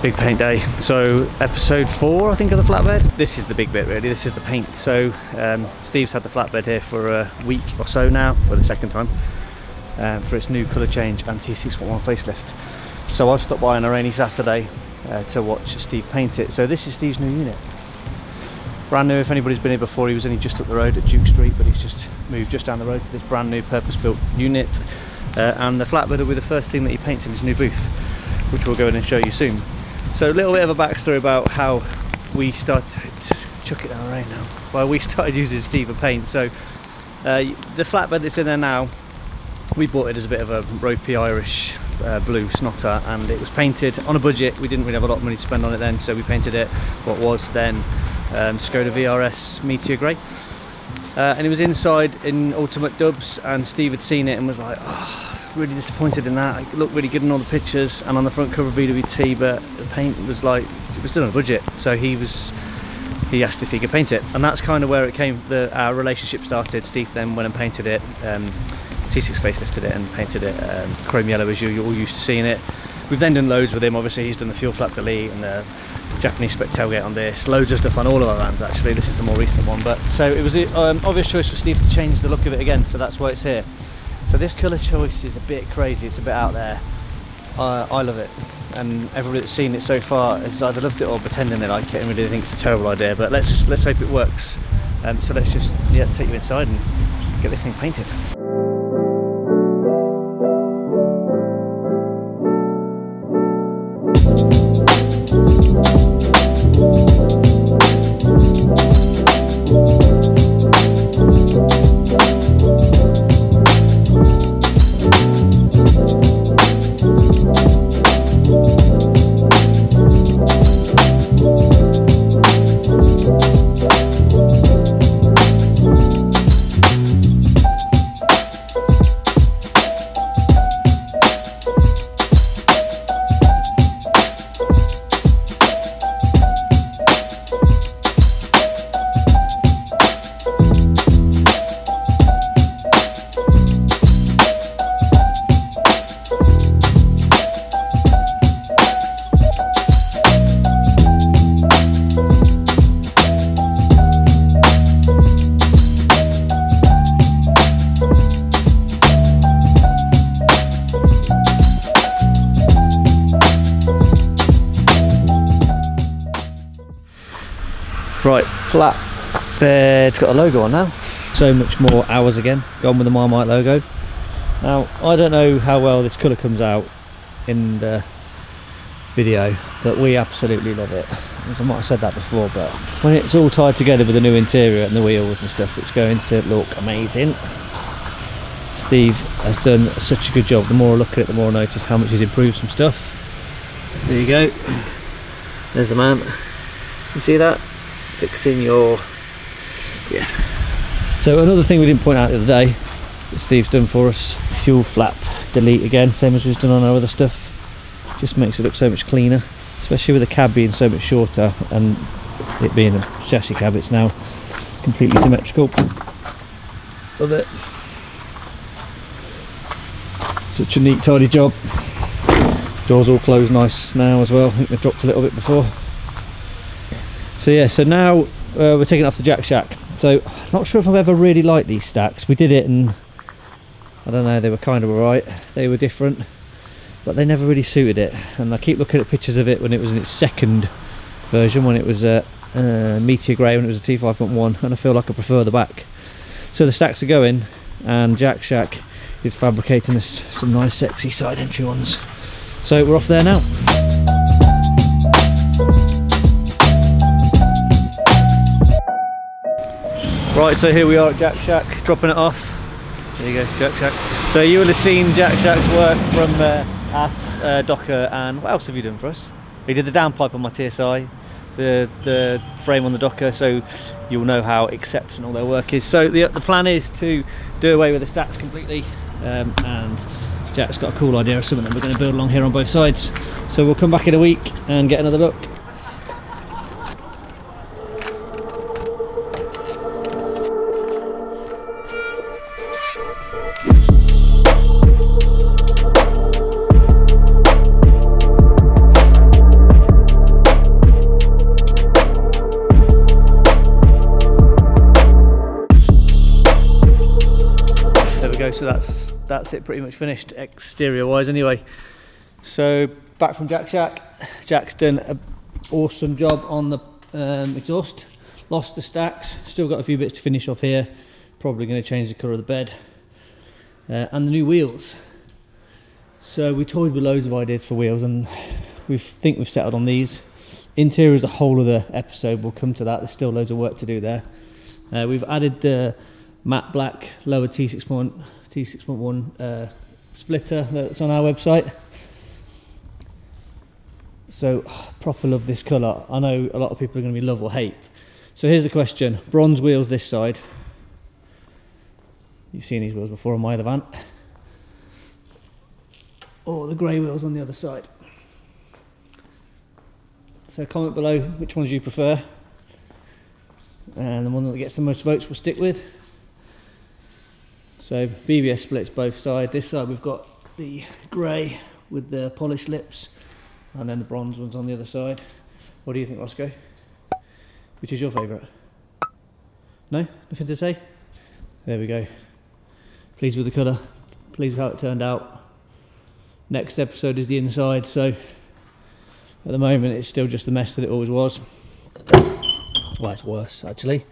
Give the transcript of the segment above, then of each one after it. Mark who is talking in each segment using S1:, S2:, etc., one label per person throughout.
S1: Big paint day. So episode 4 I think of the flatbed. This is the big bit really, this is the paint. So Steve's had the flatbed here for a week or so now, for the second time, for its new colour change and T6.1 facelift. So I've stopped by on a rainy Saturday to watch Steve paint it. So this is Steve's new unit. Brand new. If anybody's been here before, he was only just up the road at Duke Street, but he's just moved just down the road to this brand new purpose-built unit. And the flatbed will be the first thing that he paints in his new booth, which we'll go in and show you soon. So a little bit of a backstory about how we started, chuck it down the rain now, well, we started using Steve paint. So the flatbed that's in there now, we bought it as a bit of a ropey Irish blue snotter, and it was painted on a budget. We didn't really have a lot of money to spend on it then, so we painted it what was then Skoda VRS Meteor Grey. And it was inside in ultimate dubs, and Steve had seen it and was like, oh, really disappointed in that. It looked really good in all the pictures and on the front cover of BWT, but the paint was like, it was done on a budget. So he asked if he could paint it, and that's kind of where it came, our relationship started. Steve then went and painted it, T6 facelifted it and painted it chrome yellow as you're all used to seeing it. We've then done loads with him. Obviously he's done the fuel flap delete and the Japanese spec tailgate on this, loads of stuff on all of our vans actually. This is the more recent one, but so it was the obvious choice for Steve to change the look of it again, so that's why it's here. So this colour choice is a bit crazy, it's a bit out there. I love it, and everybody that's seen it so far has either loved it or pretending they like it and really think it's a terrible idea, but let's hope it works. So let's just let's take you inside and get this thing painted. Right, Flatbed's got a logo on now. So much more hours again, gone with the Marmite logo. Now, I don't know how well this colour comes out in the video, but we absolutely love it. I might have said that before, but when it's all tied together with the new interior and the wheels and stuff, it's going to look amazing. Steve has done such a good job. The more I look at it, the more I notice how much he's improved some stuff. There you go. There's the man. You see that? Fixing your, So another thing we didn't point out the other day that Steve's done for us, fuel flap delete again, same as we've done on our other stuff. Just makes it look so much cleaner, especially with the cab being so much shorter and it being a chassis cab. It's now completely symmetrical. Love it. Such a neat, tidy job. Doors all closed nice now as well. I think they dropped a little bit before. So yeah, so now we're taking it off the jack shack. So not sure if I've ever really liked these stacks. We did it and I don't know, they were kind of alright. They were different, but they never really suited it. And I keep looking at pictures of it when it was in its second version, when it was a Meteor Grey, when it was a T6.1, and I feel like I prefer the back. So the stacks are going, and Jack Shack is fabricating us some nice sexy side entry ones. So we're off there now. Right, so here we are at Jack Shack, dropping it off. There you go, Jack Shack. So you will have seen Jack Shack's work from us, Docker, and what else have you done for us? He did the downpipe on my TSI, the frame on the Docker, so you'll know how exceptional their work is. So the plan is to do away with the stacks completely, and Jack's got a cool idea of something that we're going to build along here on both sides. So we'll come back in a week and get another look. so that's it pretty much finished exterior wise anyway. So back from Jack Shack. Jack's done an awesome job on the exhaust. Lost the stacks, still got a few bits to finish off here. Probably going to change the colour of the bed and the new wheels. So we toyed with loads of ideas for wheels, and we think we've settled on these. Interior is a whole other episode, we'll come to that. There's still loads of work to do there. We've added the matte black lower T6.1 splitter that's on our website. So proper love this colour. I know a lot of people are going to be love or hate. So here's the question: bronze wheels this side. You've seen these wheels before on my other van. Or the grey wheels on the other side. So comment below which ones you prefer. And the one that gets the most votes we'll stick with. So BBS splits both sides. This side we've got the grey with the polished lips, and then the bronze ones on the other side. What do you think, Roscoe? Which is your favourite? No? Nothing to say? There we go. Pleased with the colour. Pleased with how it turned out. Next episode is the inside, so at the moment it's still just the mess that it always was. Well, it's worse actually.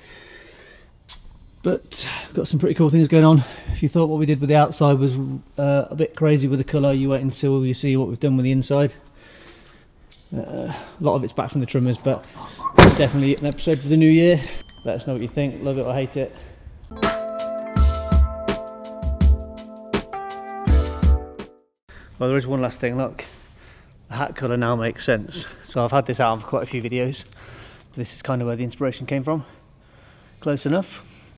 S1: But got some pretty cool things going on. If you thought what we did with the outside was a bit crazy with the colour, you wait until you see what we've done with the inside. A lot of it's back from the trimmers, but it's definitely an episode for the new year. Let us know what you think, love it or hate it. Well, there is one last thing, look. The hat colour now makes sense. So I've had this out for quite a few videos. This is kind of where the inspiration came from. Close enough.